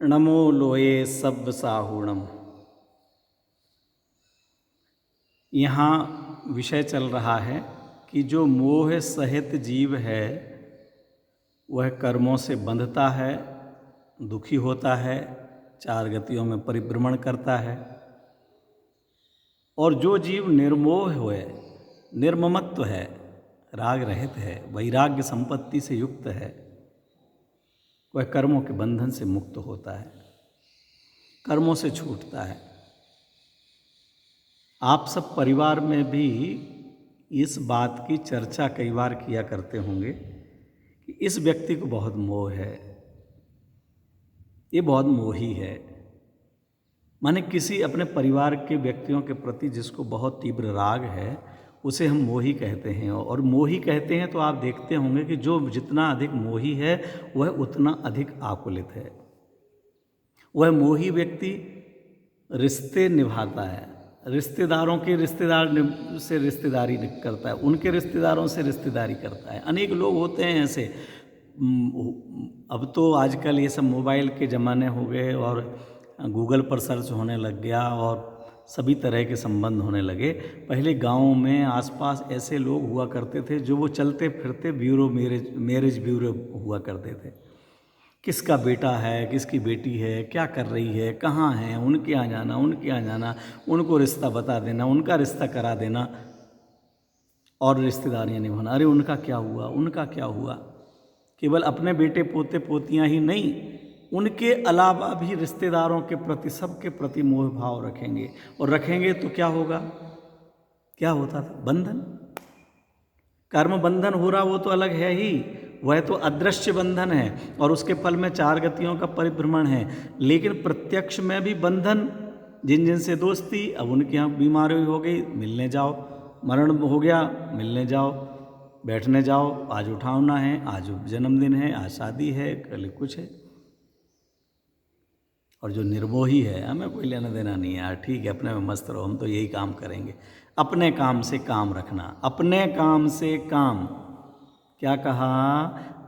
नमो लोये सब साहूणम। यहाँ विषय चल रहा है कि जो मोह सहित जीव है वह कर्मों से बंधता है, दुखी होता है, चार गतियों में परिभ्रमण करता है। और जो जीव निर्मोह है, निर्ममत्व है, राग रहित है, वैराग्य संपत्ति से युक्त है, वह कर्मों के बंधन से मुक्त होता है, कर्मों से छूटता है। आप सब परिवार में भी इस बात की चर्चा कई बार किया करते होंगे कि इस व्यक्ति को बहुत मोह है, ये बहुत मोही है। माने किसी अपने परिवार के व्यक्तियों के प्रति जिसको बहुत तीव्र राग है उसे हम मोही कहते हैं। और मोही कहते हैं तो आप देखते होंगे कि जो जितना अधिक मोही है वह उतना अधिक आकुलित है। वह मोही व्यक्ति रिश्ते निभाता है, रिश्तेदारों के रिश्तेदार से रिश्तेदारी करता है, उनके रिश्तेदारों से रिश्तेदारी करता है। अनेक लोग होते हैं ऐसे। अब तो आजकल ये सब मोबाइल के ज़माने हो गए और गूगल पर सर्च होने लग गया और सभी तरह के संबंध होने लगे। पहले गाँव में आसपास ऐसे लोग हुआ करते थे जो वो चलते फिरते ब्यूरो मैरिज ब्यूरो हुआ करते थे। किसका बेटा है, किसकी बेटी है, क्या कर रही है, कहाँ है, उनके यहाँ जाना, उनके यहाँ जाना, उनको रिश्ता बता देना, उनका रिश्ता करा देना और रिश्तेदारियाँ निभाना। अरे उनका क्या हुआ, उनका क्या हुआ। केवल अपने बेटे पोते पोतियाँ ही नहीं, उनके अलावा भी रिश्तेदारों के प्रति, सबके प्रति मोह भाव रखेंगे। और रखेंगे तो क्या होगा, क्या होता था, बंधन, कर्म बंधन हो रहा वो तो अलग है ही, वह तो अदृश्य बंधन है और उसके फल में चार गतियों का परिभ्रमण है। लेकिन प्रत्यक्ष में भी बंधन, जिन जिन से दोस्ती, अब उनके यहाँ बीमारी हो गई, मिलने जाओ, मरण हो गया, मिलने जाओ, बैठने जाओ, आज उठावना है, आज जन्मदिन है, आज शादी है, कल कुछ है। और जो निर्मोही है, हमें कोई लेना देना नहीं है यार, ठीक है, अपने में मस्त रहो, हम तो यही काम करेंगे। अपने काम से काम रखना, अपने काम से काम, क्या कहा,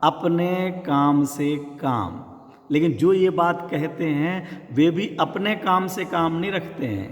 अपने काम से काम। लेकिन जो ये बात कहते हैं वे भी अपने काम से काम नहीं रखते हैं।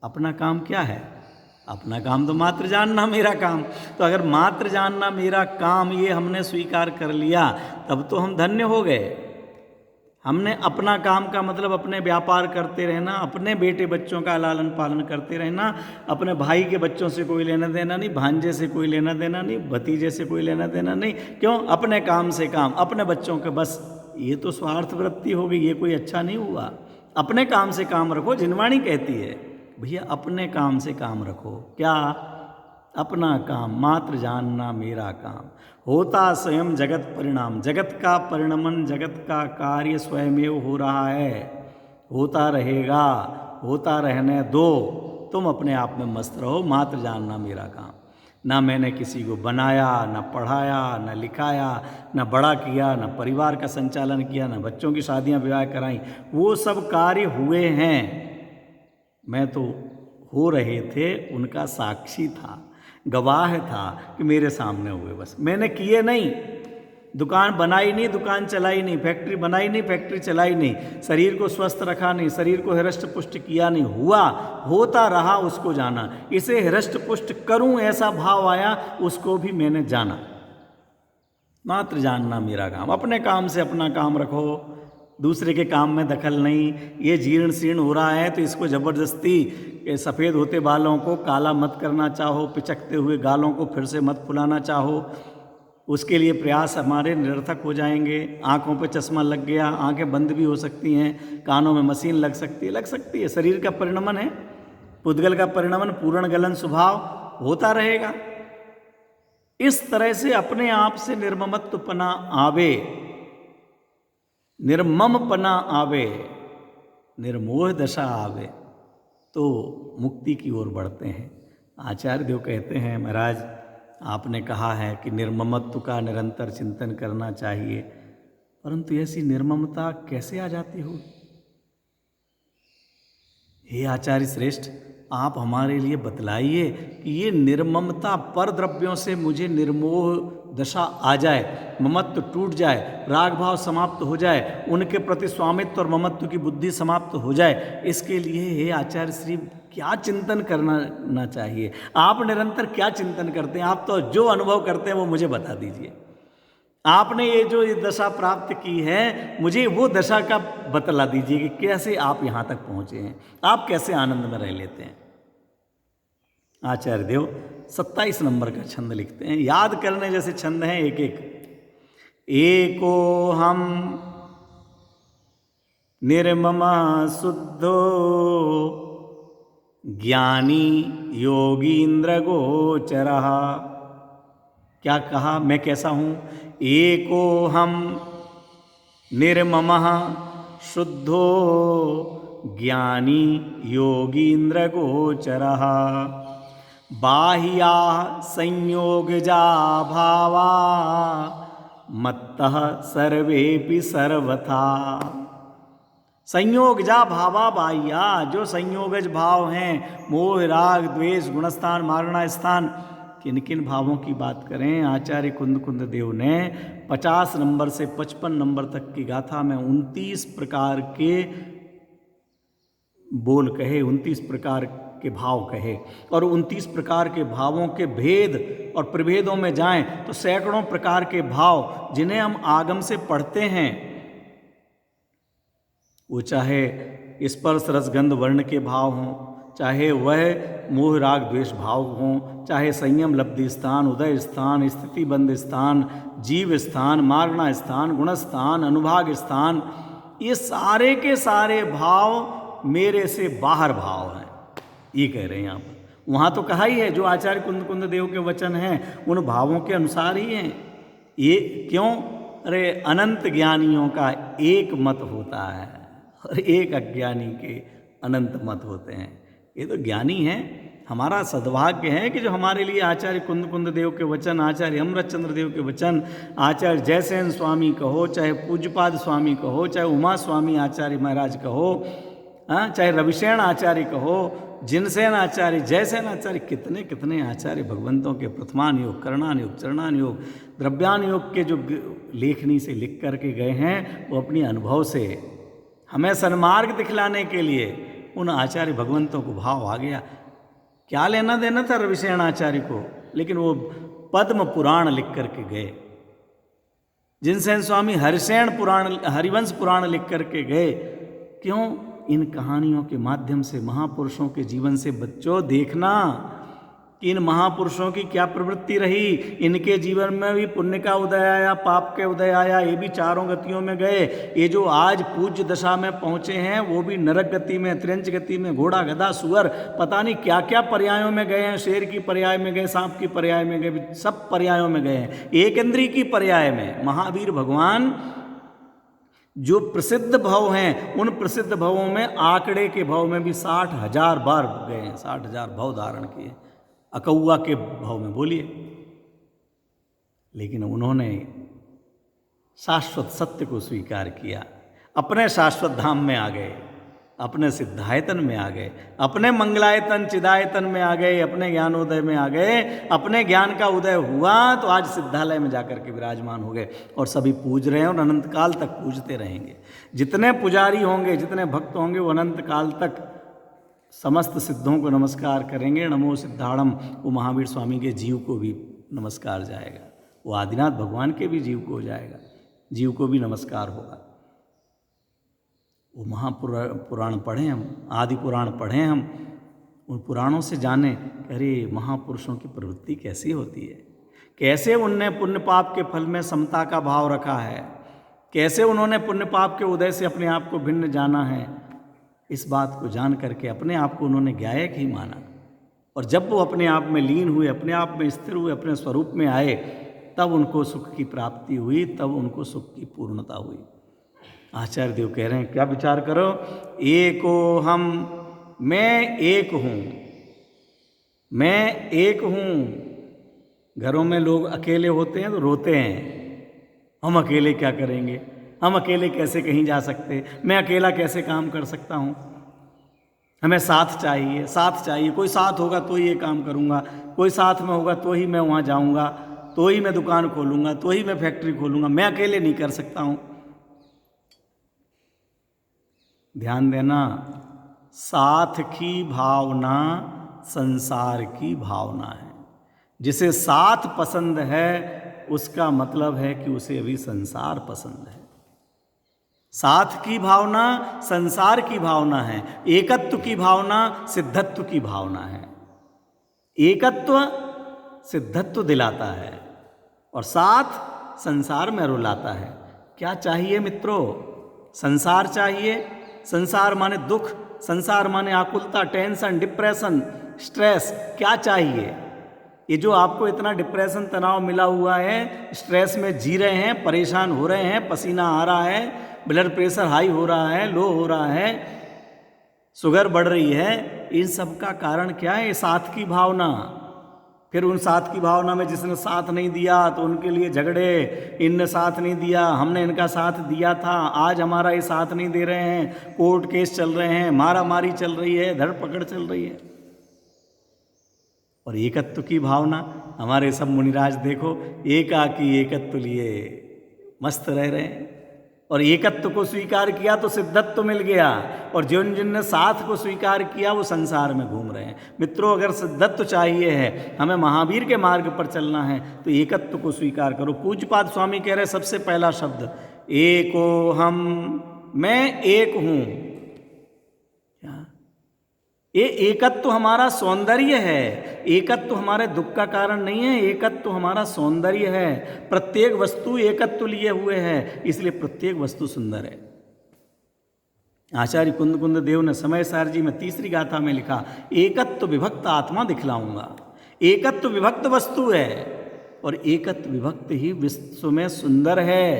अपना काम क्या है, अपना काम तो मात्र जानना मेरा काम। तो अगर मात्र जानना मेरा काम ये हमने स्वीकार कर लिया तब तो हम धन्य हो गए। हमने अपना काम का मतलब अपने व्यापार करते रहना, अपने बेटे बच्चों का लालन पालन करते रहना, अपने भाई के बच्चों से कोई लेना देना नहीं, भांजे से कोई लेना देना नहीं, भतीजे से कोई लेना देना नहीं। क्यों, अपने काम से काम, अपने बच्चों के बस। ये तो स्वार्थ वृत्ति हो गई, ये कोई अच्छा नहीं हुआ। अपने काम से काम रखो, जिनवाणी कहती है भैया अपने काम से काम रखो। क्या, अपना काम, मात्र जानना मेरा काम। होता स्वयं जगत परिणाम, जगत का परिणमन, जगत का कार्य स्वयमेव हो रहा है, होता रहेगा, होता रहने दो, तुम अपने आप में मस्त रहो, मात्र जानना मेरा काम। ना मैंने किसी को बनाया, ना पढ़ाया, ना लिखाया, ना बड़ा किया, ना परिवार का संचालन किया, ना बच्चों की शादियां विवाह कराई। वो सब कार्य हुए हैं, मैं तो हो रहे थे उनका साक्षी था, गवाह था कि मेरे सामने हुए, बस मैंने किए नहीं। दुकान बनाई नहीं, दुकान चलाई नहीं, फैक्ट्री बनाई नहीं, फैक्ट्री चलाई नहीं, शरीर को स्वस्थ रखा नहीं, शरीर को हृष्ट पुष्ट किया नहीं, हुआ, होता रहा, उसको जाना। इसे हृष्ट पुष्ट करूं ऐसा भाव आया, उसको भी मैंने जाना। मात्र जानना मेरा काम, अपने काम से अपना काम रखो, दूसरे के काम में दखल नहीं। ये जीर्ण शीर्ण हो रहा है तो इसको ज़बरदस्ती सफ़ेद होते बालों को काला मत करना चाहो, पिचकते हुए गालों को फिर से मत फुलाना चाहो, उसके लिए प्रयास हमारे निरर्थक हो जाएंगे। आँखों पे चश्मा लग गया, आँखें बंद भी हो सकती हैं, कानों में मशीन लग सकती है। शरीर का परिणमन है, पुद्गल का परिणमन, पूर्ण गलन स्वभाव होता रहेगा। इस तरह से अपने आप से निर्ममत्वपना आवे, निर्ममपना आवे, निर्मोह दशा आवे तो मुक्ति की ओर बढ़ते हैं। आचार्य देव कहते हैं, महाराज आपने कहा है कि निर्ममत्व का निरंतर चिंतन करना चाहिए, परंतु ऐसी निर्ममता कैसे आ जाती हो? हे आचार्य श्रेष्ठ, आप हमारे लिए बतलाइए कि ये निर्ममता पर द्रव्यों से मुझे निर्मोह दशा आ जाए, ममत्व टूट जाए, राग भाव समाप्त हो जाए, उनके प्रति स्वामित्व और ममत्व की बुद्धि समाप्त हो जाए, इसके लिए हे आचार्य श्री क्या चिंतन करना चाहिए? आप निरंतर क्या चिंतन करते हैं? आप तो जो अनुभव करते हैं वो मुझे बता दीजिए। आपने ये जो ये दशा प्राप्त की है, मुझे वो दशा का बतला दीजिए कि कैसे आप यहाँ तक पहुँचे हैं, आप कैसे आनंद में रह लेते हैं। आचार्य देव 27 नंबर का छंद लिखते हैं, याद करने जैसे छंद हैं एक एक। एको हम निर्मम शुद्धो ज्ञानी योगींद्र गोचरः। क्या कहा? मैं कैसा हूँ? एको हम निर्ममः शुद्धो ज्ञानी योगींद्र गोचरः बाह्या संयोगजा भावा मत्तः सर्वेपि सर्वथा। संयोगजा भावा बाह्या, जो संयोगज भाव हैं, मोह राग द्वेष गुणस्थान मारणा स्थान, किन किन भावों की बात करें? आचार्य कुंद देव ने 50 नंबर से 55 नंबर तक की गाथा में 29 प्रकार के बोल कहे, 29 प्रकार के भाव कहे, और 29 प्रकार के भावों के भेद और प्रभेदों में जाएं तो सैकड़ों प्रकार के भाव जिन्हें हम आगम से पढ़ते हैं, वो चाहे स्पर्श रसगंध वर्ण के भाव हों, चाहे वह मोह राग द्वेष भाव हों, चाहे संयम लब्धि स्थान, उदय स्थान, स्थिति बंध स्थान, जीव स्थान, मारणा स्थान, गुण स्थान, अनुभाग स्थान, ये सारे के सारे भाव मेरे से बाहर भाव हैं, ये कह रहे हैं यहाँ पर। वहाँ तो कहा ही है, जो आचार्य कुंद देव के वचन हैं उन भावों के अनुसार ही हैं। ये क्यों? अरे अनंत ज्ञानियों का एक मत होता है और एक अज्ञानी के अनंत मत होते हैं। ये तो ज्ञानी हैं। हमारा सद्भाग्य है कि जो हमारे लिए आचार्य कुंद देव के वचन, आचार्य अमृतचंद्र देव के वचन, आचार्य जयसेन स्वामी कहो, चाहे पूज्यपाद स्वामी कहो, चाहे उमा स्वामी आचार्य महाराज कहो, चाहे रविशेण आचार्य कहो, जिनसेन आचार्य, जयसेन आचार्य, कितने कितने आचार्य भगवंतों के प्रथमान योग, करणान योग, चरणान योग, द्रव्यान योग के जो लेखनी से लिख करके गए हैं, वो अपनी अनुभव से हमें सन्मार्ग दिखलाने के लिए उन आचार्य भगवंतों को भाव आ गया। क्या लेना देना था रविशेण आचार्य को, लेकिन वो पद्म पुराण लिख करके गए। जिनसेन स्वामी हरिसेन पुराण, हरिवंश पुराण लिख करके गए। क्यों? इन कहानियों के माध्यम से महापुरुषों के जीवन से बच्चों देखना कि इन महापुरुषों की क्या प्रवृत्ति रही। इनके जीवन में भी पुण्य का उदय आया, पाप के उदय आया, ये भी चारों गतियों में गए। ये जो आज पूज्य दशा में पहुँचे हैं वो भी नरक गति में, त्रिंच गति में, घोड़ा गधा सुअर, पता नहीं क्या क्या पर्यायों में गए हैं। शेर की पर्याय में गए, सांप की पर्याय में गए, सब पर्यायों में गए हैं। एक इंद्री की पर्याय में महावीर भगवान जो प्रसिद्ध भव हैं, उन प्रसिद्ध भवों में आंकड़े के भव में भी 60,000 बार गए हैं, 60,000 भव धारण किए। अकौआ के भाव में बोलिए। लेकिन उन्होंने शाश्वत सत्य को स्वीकार किया, अपने शाश्वत धाम में आ गए, अपने सिद्धायतन में आ गए, अपने मंगलायतन चिदायतन में आ गए, अपने ज्ञानोदय में आ गए। अपने ज्ञान का उदय हुआ तो आज सिद्धालय में जाकर के विराजमान हो गए और सभी पूज रहे हैं और अनंत काल तक पूजते रहेंगे। जितने पुजारी होंगे, जितने भक्त होंगे, वो अनंत काल तक समस्त सिद्धों को नमस्कार करेंगे। नमो सिद्धाणम, वो महावीर स्वामी के जीव को भी नमस्कार जाएगा, वो आदिनाथ भगवान के भी जीव को हो जाएगा, जीव को भी नमस्कार होगा। वो महापुराण पढ़ें हम, आदि पुराण पढ़ें हम, उन पुराणों से जानें अरे महापुरुषों की प्रवृत्ति कैसी होती है, कैसे उनने पुण्य पाप के फल में समता का भाव रखा है, कैसे उन्होंने पुण्य पाप के उदय से अपने आप को भिन्न जाना है। इस बात को जान करके अपने आप को उन्होंने ज्ञायक ही माना, और जब वो अपने आप में लीन हुए, अपने आप में स्थिर हुए, अपने स्वरूप में आए, तब उनको सुख की प्राप्ति हुई, तब उनको सुख की पूर्णता हुई। आचार्य देव कह रहे हैं क्या विचार करो, एको हम, मैं एक हूँ, मैं एक हूँ। घरों में लोग अकेले होते हैं तो रोते हैं, हम अकेले क्या करेंगे, हम अकेले कैसे कहीं जा सकते, मैं अकेला कैसे काम कर सकता हूँ। हमें साथ चाहिए, साथ चाहिए। कोई साथ होगा तो ही ये काम करूँगा, कोई साथ में होगा तो ही मैं वहाँ जाऊँगा, तो ही मैं दुकान खोलूँगा, तो ही मैं फैक्ट्री खोलूँगा, मैं अकेले नहीं कर सकता हूँ। ध्यान देना, साथ की भावना संसार की भावना है। जिसे साथ पसंद है उसका मतलब है कि उसे अभी संसार पसंद है। साथ की भावना संसार की भावना है, एकत्व की भावना सिद्धत्व की भावना है। एकत्व सिद्धत्व दिलाता है और साथ संसार में रुलाता है। क्या चाहिए मित्रों? संसार चाहिए। संसार माने दुख, संसार माने आकुलता, टेंशन, डिप्रेशन, स्ट्रेस। क्या चाहिए? ये जो आपको इतना डिप्रेशन तनाव मिला हुआ है, स्ट्रेस में जी रहे हैं, परेशान हो रहे हैं, पसीना आ रहा है, ब्लड प्रेशर हाई हो रहा है, लो हो रहा है, शुगर बढ़ रही है, इन सब का कारण क्या है? साथ की भावना। फिर उन साथ की भावना में जिसने साथ नहीं दिया तो उनके लिए झगड़े, इनने साथ नहीं दिया, हमने इनका साथ दिया था, आज हमारा ये साथ नहीं दे रहे हैं, कोर्ट केस चल रहे हैं, मारा मारी चल रही है, धरपकड़ चल रही है। और एकत्व की भावना, हमारे सब मुनिराज देखो एकाकी एकत्व लिए मस्त रह रहे हैं। और एकत्व को स्वीकार किया तो सिद्धत्व मिल गया, और जिन जिनने साथ को स्वीकार किया वो संसार में घूम रहे हैं। मित्रों, अगर सिद्धत्व चाहिए है, हमें महावीर के मार्ग पर चलना है, तो एकत्व को स्वीकार करो। पूज्यपाद स्वामी कह रहे सबसे पहला शब्द एको हम, मैं एक हूं। क्या ये एकत्व हमारा सौंदर्य है, एकत्व हमारे दुख का कारण नहीं है, एकत्व हमारा सौंदर्य है। प्रत्येक वस्तु एकत्व लिए हुए है, इसलिए प्रत्येक वस्तु सुंदर है। आचार्य कुंद कुंद देव ने समय सार जी में तीसरी गाथा में लिखा, एकत्व विभक्त आत्मा दिखलाऊंगा। एकत्व विभक्त वस्तु है और एकत्व विभक्त ही विश्व में सुंदर है।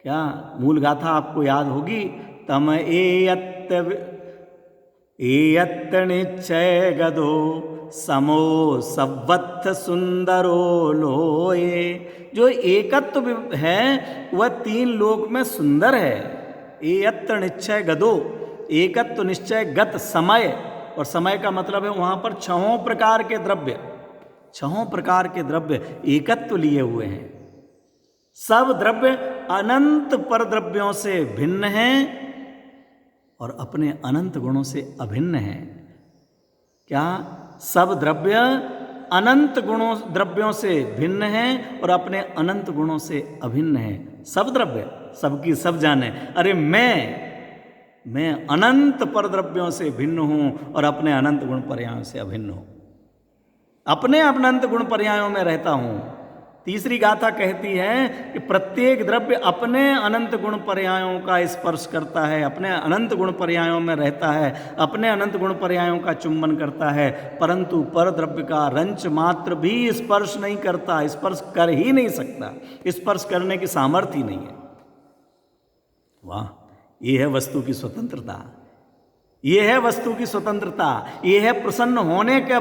क्या मूल गाथा आपको याद होगी? तम एयत्त निश्चय गदो समो सवत्थ सुंदरो लोए। जो एकत्व है वह तीन लोक में सुंदर है। एयत्त निश्चय गदो, एकत्व निश्चय गत समय, और समय का मतलब है वहां पर छहों प्रकार के द्रव्य, छहों प्रकार के द्रव्य एकत्व लिए हुए हैं। सब द्रव्य अनंत पर द्रव्यों से भिन्न हैं और अपने अनंत गुणों से अभिन्न है। क्या? सब द्रव्य अनंत गुणों द्रव्यों से भिन्न हैं और अपने अनंत गुणों से अभिन्न है। सब द्रव्य, सबकी सब जाने, अरे मैं अनंत पर द्रव्यों से भिन्न हूं और अपने अनंत गुण पर्यायों से अभिन्न हूं, अपने अनंत गुण पर्यायों में रहता हूं। तीसरी गाथा कहती है कि प्रत्येक द्रव्य अपने अनंत गुण पर्यायों का स्पर्श करता है, अपने अनंत गुण पर्यायों में रहता है, अपने अनंत गुण पर्यायों का चुंबन करता है, परंतु पर द्रव्य का रंच मात्र भी स्पर्श नहीं करता, स्पर्श कर ही नहीं सकता, स्पर्श करने की सामर्थ्य ही नहीं है। वाह, ये है वस्तु की स्वतंत्रता, ये है वस्तु की स्वतंत्रता, ये है प्रसन्न होने का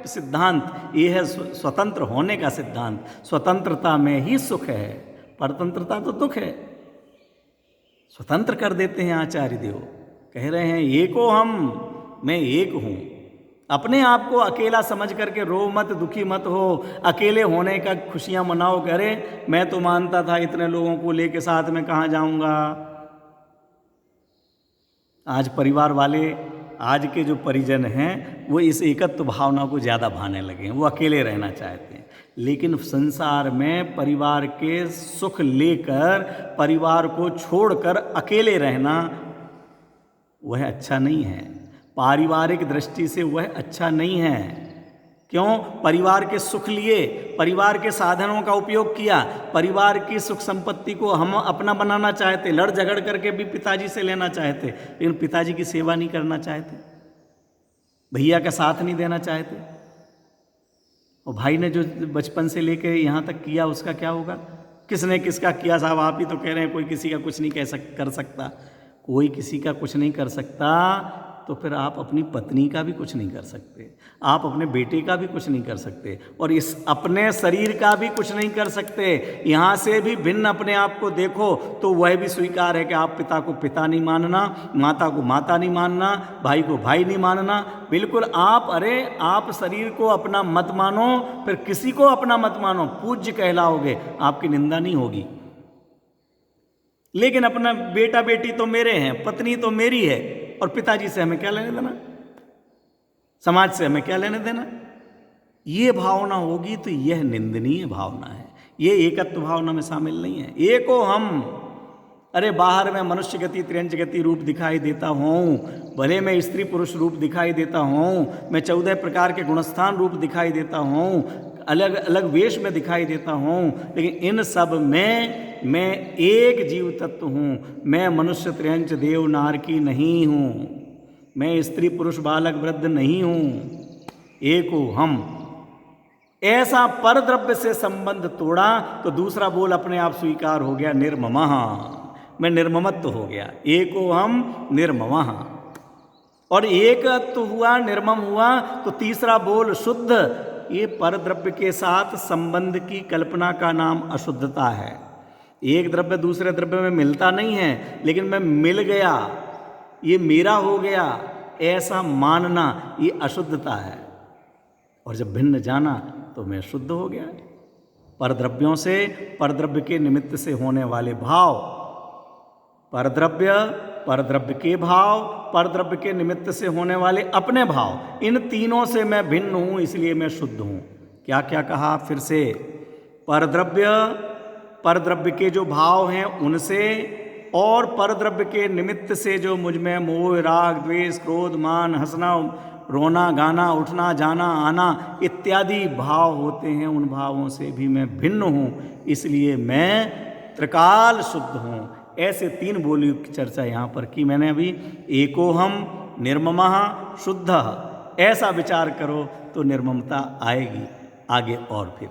सिद्धांत, ये है स्वतंत्र होने का सिद्धांत। स्वतंत्रता में ही सुख है, परतंत्रता तो दुख है। स्वतंत्र कर देते हैं आचार्य देव, कह रहे हैं एको हम, मैं एक हूं। अपने आप को अकेला समझ करके रो मत, दुखी मत हो, अकेले होने का खुशियां मनाओ। करे मैं तो मानता था इतने लोगों को लेके साथ में कहाँ जाऊंगा। आज परिवार वाले, आज के जो परिजन हैं वो इस एकत्व भावना को ज़्यादा भाने लगे हैं, वो अकेले रहना चाहते हैं। लेकिन संसार में परिवार के सुख लेकर परिवार को छोड़कर अकेले रहना वह अच्छा नहीं है, पारिवारिक दृष्टि से वह अच्छा नहीं है। क्यों? परिवार के सुख लिए, परिवार के साधनों का उपयोग किया, परिवार की सुख संपत्ति को हम अपना बनाना चाहते, लड़ झगड़ करके भी पिताजी से लेना चाहते, लेकिन पिताजी की सेवा नहीं करना चाहते, भैया का साथ नहीं देना चाहते। और भाई ने जो बचपन से लेकर यहाँ तक किया उसका क्या होगा? किसने किसका किया साहब? आप ही तो कह रहे हैं कोई किसी का कुछ नहीं कर सकता। कोई किसी का कुछ नहीं कर सकता तो फिर आप अपनी पत्नी का भी कुछ नहीं कर सकते, आप अपने बेटे का भी कुछ नहीं कर सकते, और इस अपने शरीर का भी कुछ नहीं कर सकते। यहाँ से भी भिन्न अपने आप को देखो तो वह भी स्वीकार है कि आप पिता को पिता नहीं मानना, माता को माता नहीं मानना, भाई को भाई नहीं मानना। बिल्कुल आप शरीर को अपना मत मानो, फिर किसी को अपना मत मानो, पूज्य कहलाओगे, आपकी निंदा नहीं होगी। लेकिन अपना बेटा बेटी तो मेरे हैं, पत्नी तो मेरी है, और पिताजी से हमें क्या लेने देना, समाज से हमें क्या लेने देना। ये भावना होगी तो यह निंदनीय भावना है, ये एकत्व भावना में शामिल नहीं है। एको हम, अरे बाहर में मनुष्य गति त्रियंच गति रूप दिखाई देता हूँ, भले मैं स्त्री पुरुष रूप दिखाई देता हूँ, मैं 14 प्रकार के गुणस्थान रूप दिखाई देता हूँ, अलग अलग वेश में दिखाई देता हूँ, लेकिन इन सब में मैं एक जीव तत्व हूँ। मैं मनुष्य त्रियंच देव नार की नहीं हूँ, मैं स्त्री पुरुष बालक वृद्ध नहीं हूँ, एको हम। ऐसा पर द्रव्य से संबंध तोड़ा तो दूसरा बोल अपने आप स्वीकार हो गया, निर्ममः, मैं निर्ममत्व हो गया, एको हम निर्ममः। और एकत्व हुआ, निर्मम हुआ, तो तीसरा बोल शुद्ध। ये पर द्रव्य के साथ संबंध की कल्पना का नाम अशुद्धता है। एक द्रव्य दूसरे द्रव्य में मिलता नहीं है, लेकिन मैं मिल गया, ये मेरा हो गया, ऐसा मानना, ये अशुद्धता है। और जब भिन्न जाना तो मैं शुद्ध हो गया। परद्रव्यों से, परद्रव्य के निमित्त से होने वाले भाव, परद्रव्य, परद्रव्य के भाव, परद्रव्य के निमित्त से होने वाले अपने भाव, इन तीनों से मैं भिन्न हूँ, इसलिए मैं शुद्ध हूँ। क्या क्या कहा फिर से, परद्रव्य, परद्रव्य के जो भाव हैं उनसे, और परद्रव्य के निमित्त से जो मुझ में मोह राग द्वेष क्रोध मान हंसना रोना गाना उठना जाना आना इत्यादि भाव होते हैं, उन भावों से भी मैं भिन्न हूँ, इसलिए मैं त्रिकाल शुद्ध हूँ। ऐसे 3 बोलियों की चर्चा यहाँ पर की मैंने अभी। एकोहम निर्ममः शुद्धः, ऐसा विचार करो तो निर्ममता आएगी आगे और फिर।